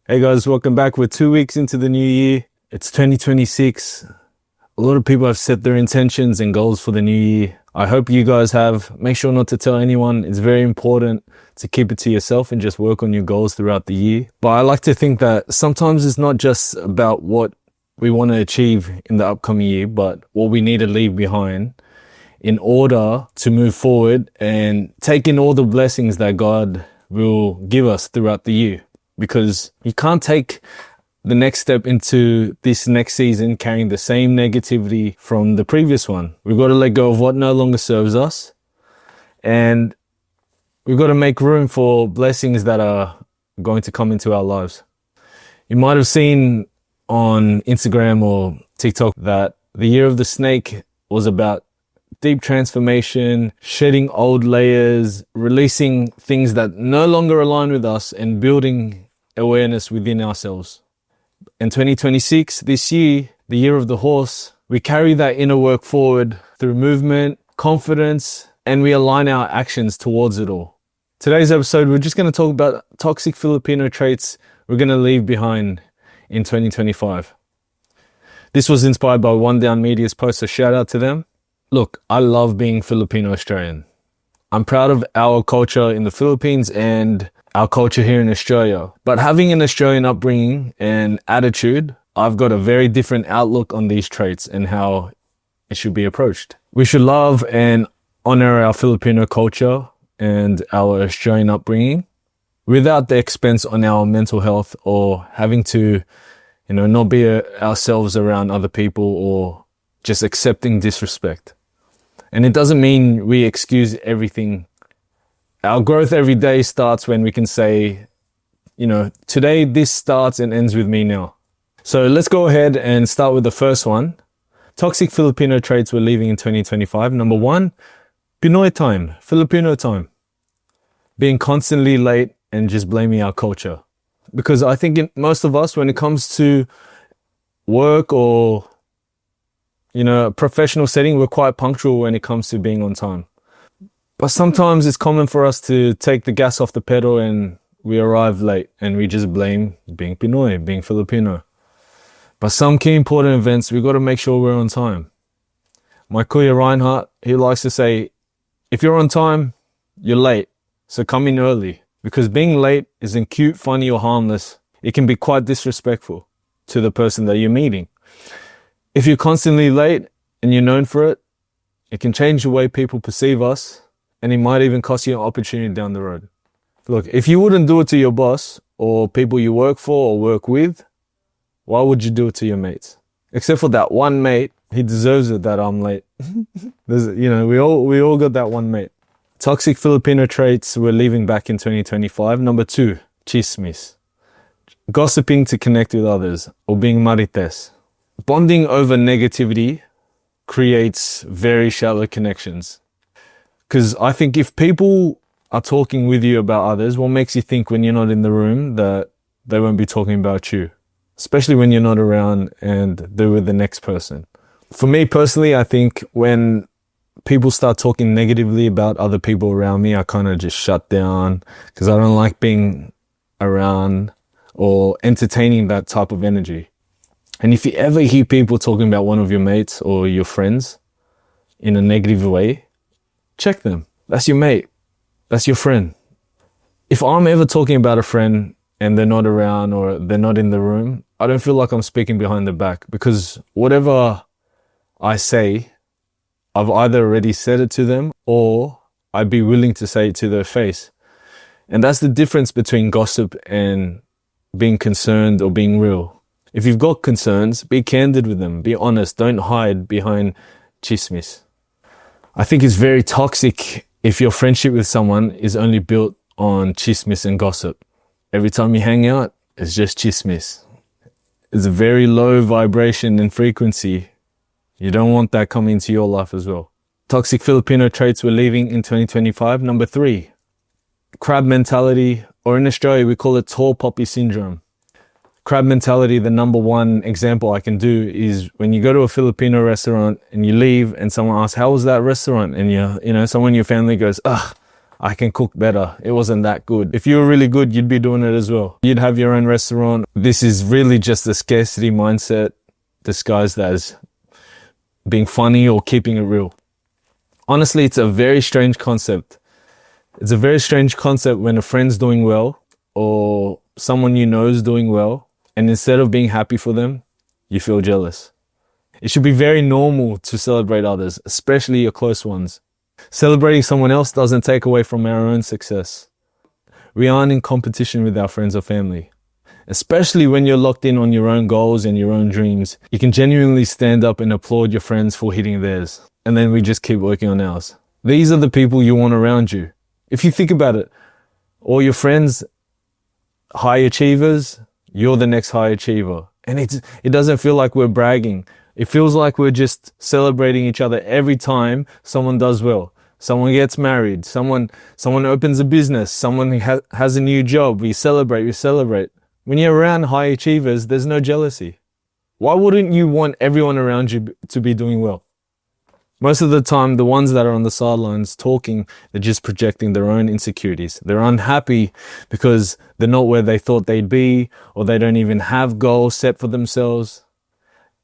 Hey guys, welcome back. We're 2 weeks into the new year. It's 2026. A lot of people have set their intentions and goals for the new year. I hope you guys have. Make sure not to tell anyone. It's very important to keep it to yourself and just work on your goals throughout the year. But I like to think that sometimes it's not just about what we want to achieve in the upcoming year, but what we need to leave behind in order to move forward and take in all the blessings that God will give us throughout the year. Because you can't take the next step into this next season carrying the same negativity from the previous one. We've got to let go of what no longer serves us. And we've got to make room for blessings that are going to come into our lives. You might have seen on Instagram or TikTok that the year of the snake was about deep transformation, shedding old layers, releasing things that no longer align with us, and building awareness within ourselves. In 2026, this year, the year of the horse, we carry that inner work forward through movement, confidence, and we align our actions towards it all. Today's episode, we're just going to talk about toxic Filipino traits we're going to leave behind in 2025. This was inspired by One Down Media's post, so shout out to them. Look, I love being Filipino Australian. I'm proud of our culture in the Philippines and our culture here in Australia. But having an Australian upbringing and attitude, I've got a very different outlook on these traits and how it should be approached. We should love and honor our Filipino culture and our Australian upbringing without the expense on our mental health or having to, not be ourselves around other people or just accepting disrespect. And it doesn't mean we excuse everything. Our growth every day starts when we can say, today this starts and ends with me now. So let's go ahead and start with the first one. Toxic Filipino traits we're leaving in 2025. Number one, Pinoy time, Filipino time. Being constantly late and just blaming our culture. Because I think most of us, when it comes to work or a professional setting, we're quite punctual when it comes to being on time. But sometimes it's common for us to take the gas off the pedal and we arrive late and we just blame being Pinoy, being Filipino. But some key important events, we've got to make sure we're on time. My kuya Reinhardt, he likes to say, if you're on time, you're late. So come in early. Because being late isn't cute, funny or harmless. It can be quite disrespectful to the person that you're meeting. If you're constantly late and you're known for it, it can change the way people perceive us, and it might even cost you an opportunity down the road. Look, if you wouldn't do it to your boss or people you work for or work with, why would you do it to your mates? Except for that one mate, he deserves it that I'm late. We all got that one mate. Toxic Filipino traits we're leaving back in 2025. Number two, chismis. Gossiping to connect with others or being marites. Bonding over negativity creates very shallow connections. Because I think if people are talking with you about others, what makes you think when you're not in the room that they won't be talking about you? Especially when you're not around and they're with the next person. For me personally, I think when people start talking negatively about other people around me, I kind of just shut down because I don't like being around or entertaining that type of energy. And if you ever hear people talking about one of your mates or your friends in a negative way, check them. That's your mate. That's your friend. If I'm ever talking about a friend and they're not around or they're not in the room, I don't feel like I'm speaking behind their back because whatever I say, I've either already said it to them or I'd be willing to say it to their face. And that's the difference between gossip and being concerned or being real. If you've got concerns, be candid with them. Be honest. Don't hide behind chismis. I think it's very toxic if your friendship with someone is only built on chismis and gossip. Every time you hang out, it's just chismis. It's a very low vibration and frequency. You don't want that coming into your life as well. Toxic Filipino traits we're leaving in 2025. Number three, crab mentality, or in Australia, we call it tall poppy syndrome. Crab mentality, the number one example I can do is when you go to a Filipino restaurant and you leave and someone asks, how was that restaurant? And someone in your family goes, I can cook better. It wasn't that good. If you were really good, you'd be doing it as well. You'd have your own restaurant. This is really just a scarcity mindset disguised as being funny or keeping it real. Honestly, it's a very strange concept. It's a very strange concept when a friend's doing well or someone you know is doing well, and instead of being happy for them, you feel jealous. It should be very normal to celebrate others, especially your close ones. Celebrating someone else doesn't take away from our own success. We aren't in competition with our friends or family. Especially when you're locked in on your own goals and your own dreams, you can genuinely stand up and applaud your friends for hitting theirs. And then we just keep working on ours. These are the people you want around you. If you think about it, all your friends, high achievers, you're the next high achiever. And it doesn't feel like we're bragging. It feels like we're just celebrating each other every time someone does well. Someone gets married, someone opens a business, someone has a new job. We celebrate. When you're around high achievers, there's no jealousy. Why wouldn't you want everyone around you to be doing well? Most of the time, the ones that are on the sidelines talking, they're just projecting their own insecurities. They're unhappy because they're not where they thought they'd be, or they don't even have goals set for themselves.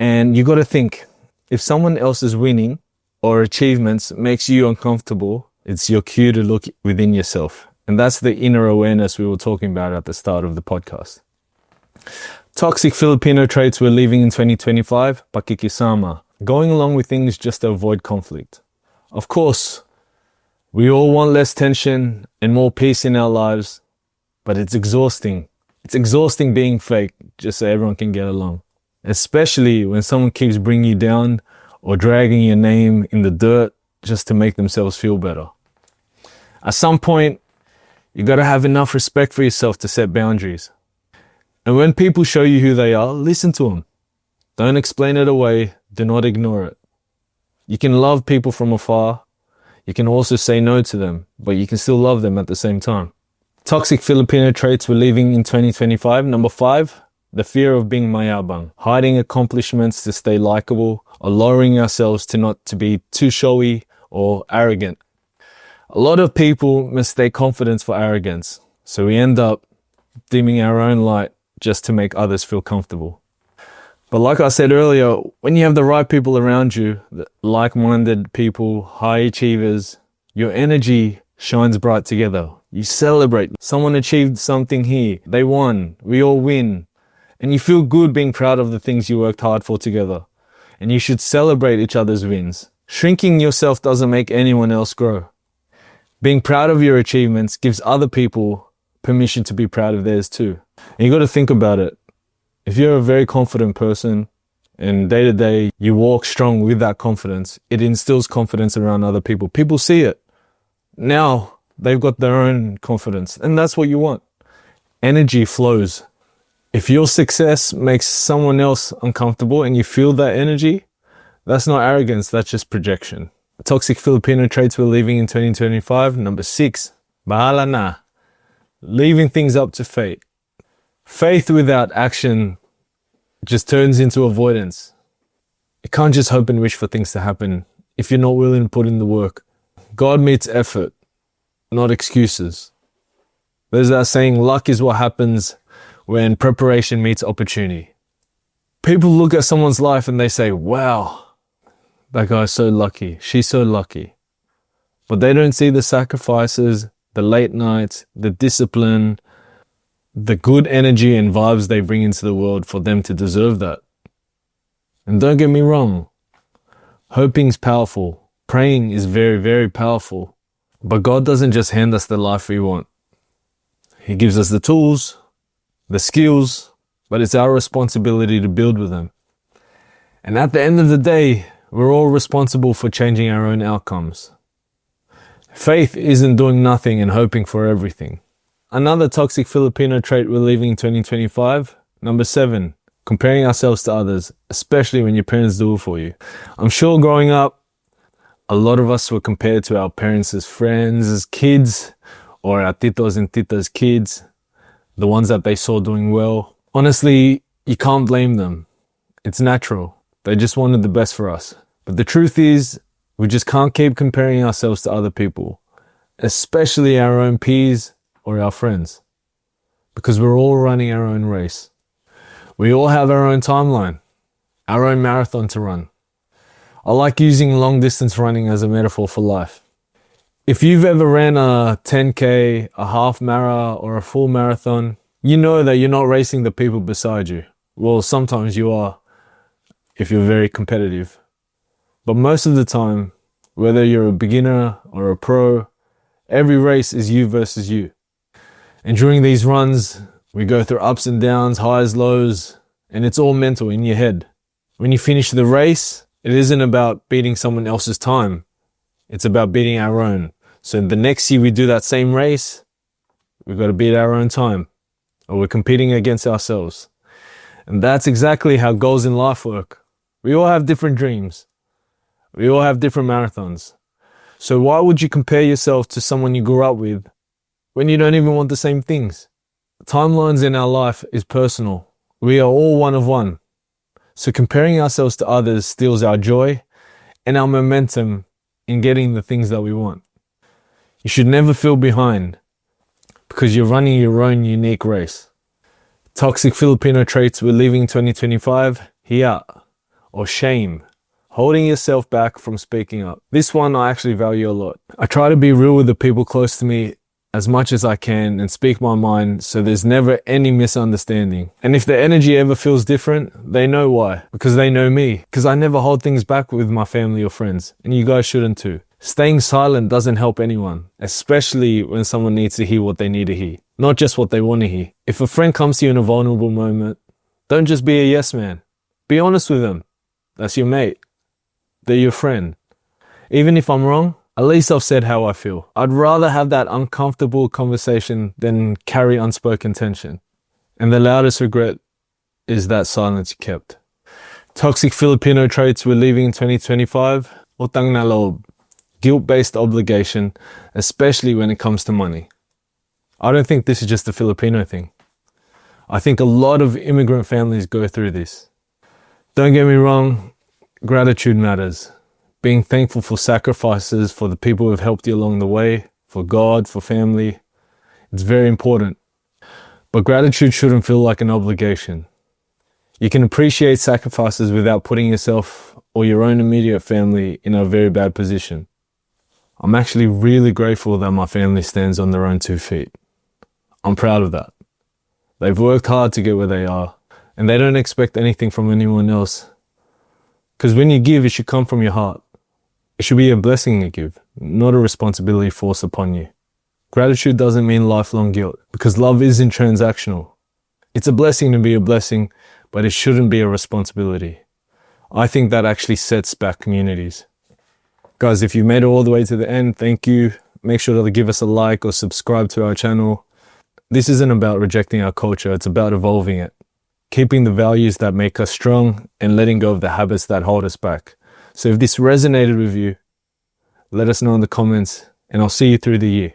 And you got to think, if someone else is winning or achievements makes you uncomfortable, it's your cue to look within yourself. And that's the inner awareness we were talking about at the start of the podcast. Toxic Filipino traits we're leaving in 2025, pakikisama. Going along with things just to avoid conflict. Of course, we all want less tension and more peace in our lives, but it's exhausting. It's exhausting being fake just so everyone can get along. Especially when someone keeps bringing you down or dragging your name in the dirt just to make themselves feel better. At some point, you got to have enough respect for yourself to set boundaries. And when people show you who they are, listen to them. Don't explain it away. Do not ignore it. You can love people from afar. You can also say no to them, but you can still love them at the same time. Toxic Filipino traits we're leaving in 2025. Number 5, the fear of being mayabang. Hiding accomplishments to stay likable, or lowering ourselves to not to be too showy or arrogant. A lot of people mistake confidence for arrogance, so we end up dimming our own light just to make others feel comfortable. But like I said earlier, when you have the right people around you, like-minded people, high achievers, your energy shines bright together. You celebrate. Someone achieved something here. They won. We all win. And you feel good being proud of the things you worked hard for together. And you should celebrate each other's wins. Shrinking yourself doesn't make anyone else grow. Being proud of your achievements gives other people permission to be proud of theirs too. And you got to think about it. If you're a very confident person and day to day you walk strong with that confidence, it instills confidence around other people. People see it. Now they've got their own confidence, and that's what you want. Energy flows. If your success makes someone else uncomfortable and you feel that energy, that's not arrogance, that's just projection. Toxic Filipino traits we're leaving in 2025. Number 6, bahala na. Leaving things up to fate. Faith without action just turns into avoidance. You can't just hope and wish for things to happen if you're not willing to put in the work. God meets effort, not excuses. There's that saying, luck is what happens when preparation meets opportunity. People look at someone's life and they say, wow, that guy's so lucky, she's so lucky. But they don't see the sacrifices, the late nights, the discipline, the good energy and vibes they bring into the world for them to deserve that. And don't get me wrong, hoping's powerful. Praying is very, very powerful. But God doesn't just hand us the life we want. He gives us the tools, the skills, but it's our responsibility to build with them. And at the end of the day, we're all responsible for changing our own outcomes. Faith isn't doing nothing and hoping for everything. Another toxic Filipino trait we're leaving in 2025. Number 7, comparing ourselves to others, especially when your parents do it for you. I'm sure growing up, a lot of us were compared to our parents as friends, as kids, or our titos and titas' kids, the ones that they saw doing well. Honestly, you can't blame them. It's natural. They just wanted the best for us. But the truth is, we just can't keep comparing ourselves to other people, especially our own peers or our friends, because we're all running our own race. We all have our own timeline, our own marathon to run. I like using long distance running as a metaphor for life. If you've ever ran a 10K, a half mara, or a full marathon, you know that you're not racing the people beside you. Well, sometimes you are, if you're very competitive. But most of the time, whether you're a beginner or a pro, every race is you versus you. And during these runs, we go through ups and downs, highs, lows, and it's all mental in your head. When you finish the race, it isn't about beating someone else's time. It's about beating our own. So the next year we do that same race, we've got to beat our own time, or we're competing against ourselves. And that's exactly how goals in life work. We all have different dreams. We all have different marathons. So why would you compare yourself to someone you grew up with when you don't even want the same things? Timelines in our life is personal. We are all one of one. So comparing ourselves to others steals our joy and our momentum in getting the things that we want. You should never feel behind because you're running your own unique race. Toxic Filipino traits we're leaving 2025, hiya, or shame. Holding yourself back from speaking up. This one I actually value a lot. I try to be real with the people close to me as much as I can and speak my mind so there's never any misunderstanding. And if the energy ever feels different, they know why. Because they know me. Because I never hold things back with my family or friends. And you guys shouldn't too. Staying silent doesn't help anyone, especially when someone needs to hear what they need to hear, not just what they want to hear. If a friend comes to you in a vulnerable moment, don't just be a yes man. Be honest with them. That's your mate. They're your friend. Even if I'm wrong, at least I've said how I feel. I'd rather have that uncomfortable conversation than carry unspoken tension. And the loudest regret is that silence you kept. Toxic Filipino traits we're leaving in 2025. Utang na loob. Guilt-based obligation, especially when it comes to money. I don't think this is just a Filipino thing. I think a lot of immigrant families go through this. Don't get me wrong, gratitude matters. Being thankful for sacrifices, for the people who have helped you along the way, for God, for family. It's very important. But gratitude shouldn't feel like an obligation. You can appreciate sacrifices without putting yourself or your own immediate family in a very bad position. I'm actually really grateful that my family stands on their own 2 feet. I'm proud of that. They've worked hard to get where they are, and they don't expect anything from anyone else. Because when you give, it should come from your heart. It should be a blessing you give, not a responsibility forced upon you. Gratitude doesn't mean lifelong guilt, because love isn't transactional. It's a blessing to be a blessing, but it shouldn't be a responsibility. I think that actually sets back communities. Guys, if you made it all the way to the end, thank you. Make sure to give us a like or subscribe to our channel. This isn't about rejecting our culture, it's about evolving it. Keeping the values that make us strong and letting go of the habits that hold us back. So if this resonated with you, let us know in the comments and I'll see you through the year.